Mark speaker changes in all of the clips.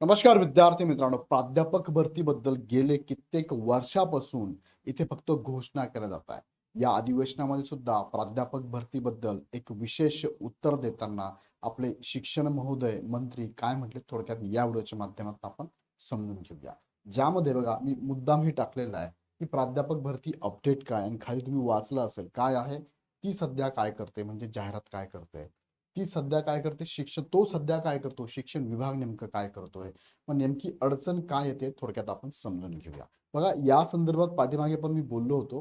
Speaker 1: नमस्कार विद्यार्थी मित्रांनो, प्राध्यापक भरतीबद्दल गेले कित्येक वर्षापासून इथे फक्त घोषणा केल्या जात आहे. या अधिवेशनामध्ये सुद्धा प्राध्यापक भरतीबद्दल एक विशेष उत्तर देताना आपले शिक्षण महोदय मंत्री काय म्हटले थोडक्यात या व्हिडिओच्या माध्यमातून आपण समजून घेऊया. ज्यामध्ये बघा मी मुद्दाम ही टाकलेला आहे की प्राध्यापक भरती अपडेट काय, आणि खाली तुम्ही वाचलं असेल काय आहे, ती सध्या काय करते म्हणजे जाहिरात काय करते, ती सध्या काय करते शिक्षण, तो सध्या काय करतो शिक्षण विभाग नेमकं काय करतोय, मग नेमकी अडचण काय येते थोडक्यात आपण समजून घेऊया. बघा या संदर्भात पाठीमागे पण मी बोललो होतो.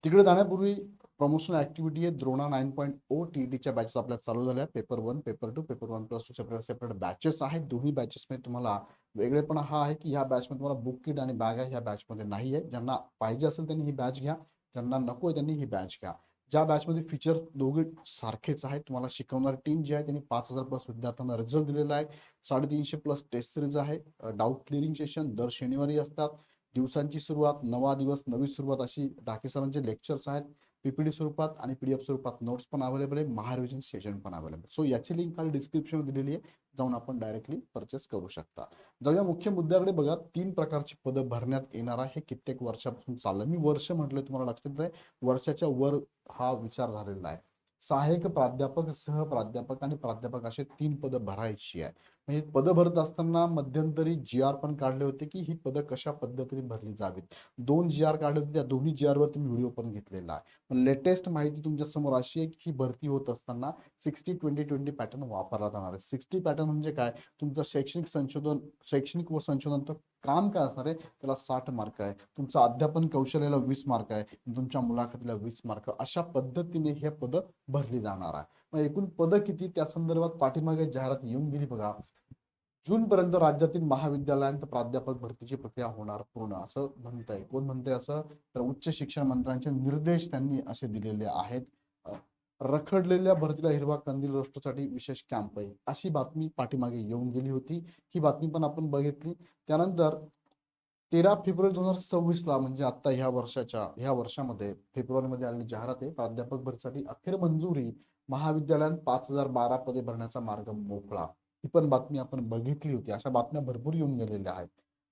Speaker 1: तिकडे जाण्यापूर्वी प्रमोशनल ऍक्टिव्हिटी आहे. द्रोणा 9.0 टीईटीच्या बॅचेस आपल्या चालू झाल्या. Paper 1, paper 2, paper 1+2 separate separate batches आहेत. दोन्ही बॅचेसमध्ये तुम्हाला वेगळेपणा हा आहे की ह्या बॅचमध्ये तुम्हाला बुक किट आणि बॅग आहे, ह्या बॅचमध्ये नाही आहे. ज्यांना पाहिजे असेल त्यांनी ही बॅच घ्या, ज्यांना नको आहे त्यांनी ही बॅच घ्या. ज्या बॅचमध्ये फीचर दोघे सारखेच आहेत. तुम्हाला शिकवणारी टीम जी आहे त्यांनी 5,000+ विद्यार्थ्यांना रिझल्ट दिलेला आहे. 350+ टेस्ट सिरीज आहे. डाऊट क्लिअरिंग सेशन दर शनिवारी असतात. दिवसांची सुरुवात, नवा दिवस नवी सुरुवात, अशी डाके सरांचे लेक्चर्स आहेत. पीपीडी स्वरूपात आणि पीडीएफ स्वरूपात नोट्स पण अवेलेबल आहे. महारिव्हिजन सेशन पण अवेलेबल. सो याची लिंक खाली डिस्क्रिप्शन दिलेली आहे, जाऊन आपण डायरेक्टली परचेस करू शकता. जाऊया मुख्य मुद्द्याकडे. बघा 3 प्रकारची पदं भरण्यात येणार आहे. हे कित्येक वर्षापासून चाललं. मी वर्ष म्हटलं तुम्हाला लक्षात आहे, वर्षाच्या वर हा विचार झालेला आहे. सहाय्यक प्राध्यापक, सहप्राध्यापक आणि प्राध्यापक असे 3 पदं भरायची आहे. म्हणजे पदं भरत असताना मध्यंतरी जी आर पण काढले होते की ही पदं कशा पद्धतीने भरली जावीत. 2 जी आर काढले होते, त्या दोन्ही जी आर वर तुम्ही व्हिडिओ पण घेतलेला आहे. लेटेस्ट माहिती तुमच्या समोर अशी आहे की ही भरती होत असताना 60-20-20 पॅटर्न वापरला जाणार आहे. 60 पॅटर्न म्हणजे काय, तुमचं शैक्षणिक व संशोधन काम काय असणार आहे, त्याला 60 मार्क आहे. तुमचं अध्यापन कौशल्याला 20 मार्क आहे. तुमच्या मुलाखतीला 20 मार्क. अशा पद्धतीने हे पदं भरली जाणार आहे. मग एकूण पदं किती, त्या संदर्भात पाठीमागे जाहिरात येऊन गेली बघा. जून पर्यंत राज्यातील महाविद्यालयांत प्राध्यापक भरतीची प्रक्रिया होणार पूर्ण, असं म्हणतंय. कोण म्हणतंय असं, तर उच्च शिक्षण मंत्र्यांचे निर्देश त्यांनी असे दिलेले आहेत. रखडलेल्या भरतीला हिरवा कंदील रोस्टरसाठी विशेष कॅम्प आहे, अशी बातमी पाठीमागे येऊन गेली होती. ही बातमी पण आपण बघितली. त्यानंतर 13 फेब्रुवारी 2026 म्हणजे आता ह्या वर्षामध्ये फेब्रुवारीमध्ये आलेली जाहिरात आहे. प्राध्यापक भरतीसाठी अखेर मंजुरी, महाविद्यालयात 5,012 पदे भरण्याचा मार्ग मोकळा. ही पण बातमी आपण बघितली होती. अशा बातम्या भरपूर येऊन गेलेल्या आहेत.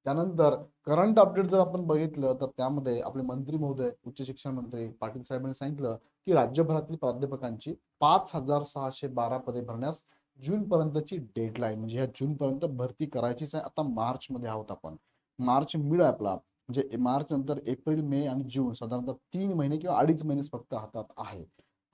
Speaker 1: त्यानंतर करंट अपडेट जर आपण बघितलं तर त्यामध्ये आपले मंत्री महोदय, उच्च शिक्षण मंत्री पाटील साहेबांनी सांगितलं की राज्यभरातील प्राध्यापकांची 5,612 पदे भरण्यास जून पर्यंतची डेडलाईन, म्हणजे ह्या जून पर्यंत भरती करायचीच आहे. आता मार्च मध्ये आहोत आपण. मार्च मिड आहे आपला, म्हणजे मार्च नंतर एप्रिल, मे आणि जून, साधारणतः 3 महिने किंवा 2.5 महिने फक्त हातात आहे.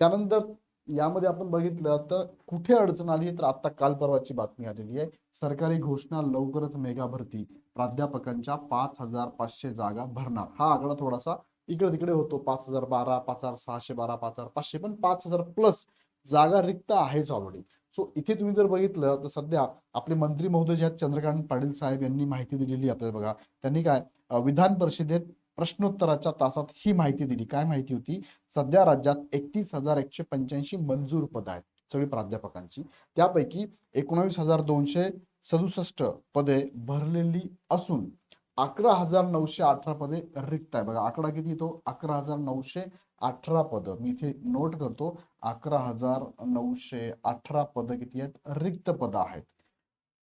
Speaker 1: त्यानंतर यामध्ये आपण बघितलं तर कुठे अडचण आली, तर आता काल परवाची बातमी आलेली आहे. सरकारी घोषणा लवकरच, मेगा भरती, प्राध्यापकांच्या 5,500 जागा भरणार. हा आकडा थोडासा इकडे तिकडे होतो. 5,012, 5,612, 5,500, पण 5,000+ जागा रिक्त आहेच ऑलरेडी. सो इथे तुम्ही जर बघितलं तर सध्या आपले मंत्री महोदय जे आहेत चंद्रकांत पाटील साहेब यांनी माहिती दिलेली आपल्याला. बघा त्यांनी काय विधान परिषदेत प्रश्नोत्तराच्या तासात ही माहिती दिली. काय माहिती होती, सध्या राज्यात 31,185 मंजूर पद आहेत सगळी प्राध्यापकांची. त्यापैकी 19,267 पदे भरलेली असून 11,918 पदे रिक्त आहे. बघा आकडा किती येतो, 11,918 पदं. मी इथे नोट करतो, 11,918 पदं किती आहेत, रिक्त पदं आहेत.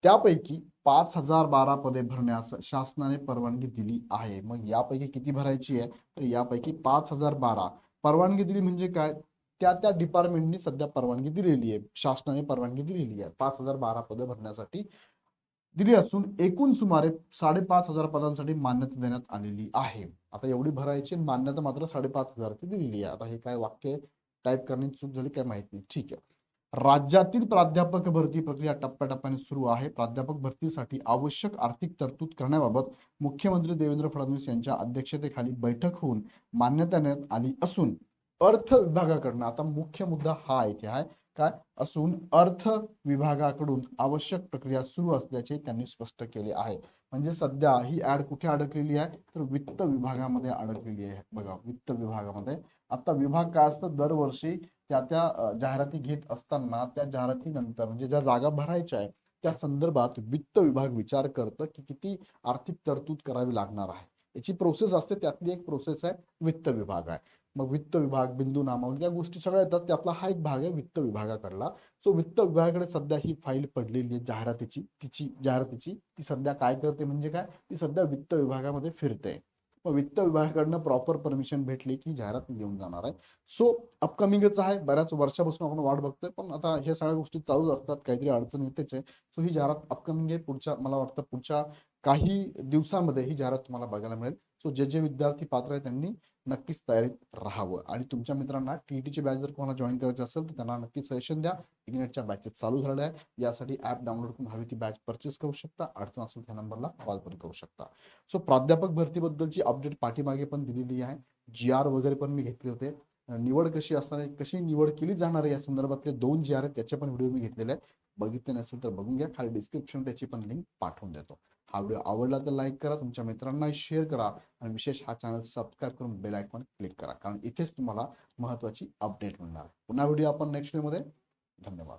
Speaker 1: त्यापैकी 5,012 पदे भरण्यास शासनाने परवानगी दिली आहे. मग यापैकी किती भरायची आहे, तर यापैकी 5,012 परवानगी दिली म्हणजे काय, त्या त्या डिपार्टमेंटनी सध्या परवानगी दिलेली आहे, शासनाने परवानगी दिलेली आहे 5,012 पदं भरण्यासाठी दिली असून एकूण सुमारे 5,500 पदांसाठी मान्यता देण्यात आलेली आहे. आता एवढी भरायची, मान्यता मात्र 5,500ची दिलेली आहे. आता हे काय वाक्य टाईप करण्याची चूक झाली काय माहित नाही, ठीक आहे. राज्यातील प्राध्यापक भरती प्रक्रिया टप्प्याटप्प्याने सुरू आहे. प्राध्यापक भरतीसाठी आवश्यक आर्थिक तरतूद करण्याबाबत मुख्यमंत्री देवेंद्र फडणवीस यांच्या अध्यक्षतेखाली बैठक होऊन मान्यता देण्यात आली असून अर्थ विभागाकडून, आता मुख्य मुद्दा हा इथे आहे काय असून, अर्थ विभागाकडून आवश्यक प्रक्रिया सुरू असल्याचे त्यांनी स्पष्ट केले आहे. म्हणजे सध्या ही ऍड कुठे अडकलेली आहे, तर वित्त विभागामध्ये अडकलेली आहे. बघा वित्त विभागामध्ये. आता विभाग काय असतं, दरवर्षी त्या जाहिराती घेत असताना त्या जाहिरातीनंतर म्हणजे ज्या जागा भरायच्या आहे त्या संदर्भात वित्त विभाग विचार करतं की किती आर्थिक तरतूद करावी लागणार आहे. याची प्रोसेस असते, त्यातली एक प्रोसेस आहे वित्त विभाग आहे. मग वित्त विभाग, बिंदू नामावली या गोष्टी सगळ्या येतात, त्यातला हा एक भाग आहे वित्त विभागाकडला. सो वित्त विभागाकडे सध्या ही फाईल पडलेली आहे जाहिरातीची. ती सध्या काय करते म्हणजे काय, ती सध्या वित्त विभागामध्ये फिरते. मग वित्त विभागाकडनं प्रॉपर परमिशन भेटली की जाहिरात घेऊन जाणार आहे. सो अपकमिंगच आहे, बऱ्याच वर्षापासून आपण वाट बघतोय, पण आता ह्या सगळ्या गोष्टी चालूच असतात, काहीतरी अडचण येतेच आहे. सो ही जाहिरात अपकमिंग आहे, पुढच्या मला वाटतं पुढच्या काही दिवसांमध्ये ही जाहिरात तुम्हाला बघायला मिळेल. सो जे विद्यार्थी पात्र आहे त्यांनी नक्कीच तयारीत राहावं. आणि तुमच्या मित्रांना टीईटीची बॅच जर कोणाला जॉईन करायची असेल तर त्यांना नक्की सजेशन द्या. इग्नेटच्या बॅचेस चालू झाल्या आहे, यासाठी ऍप डाउनलोड करून हवी ती बॅच परचेस करू शकता. अडचण असेल त्या नंबरला कॉल पण करू शकता. सो प्राध्यापक भरतीबद्दलची अपडेट पाठीमागे पण दिलेली आहे, GR वगैरे पण मी घेतले होते. निवड कशी असणार आहे, कशी निवड केली जाणार आहे या संदर्भातले 2 GR आहेत, त्याचे पण व्हिडिओ मी घेतलेले आहेत. बघितले नसेल तर बघून घ्या, खाली डिस्क्रिप्शन त्याची पण लिंक पाठवून देतो. हा व्हिडिओ आवडला तर लाईक करा, तुमच्या मित्रांना शेअर करा आणि विशेष हा चॅनल सबस्क्राईब करून बेल आयकॉन क्लिक करा, कारण इथेच तुम्हाला महत्त्वाची अपडेट मिळणार. पुन्हा व्हिडिओ आपण नेक्स्ट मध्ये. धन्यवाद.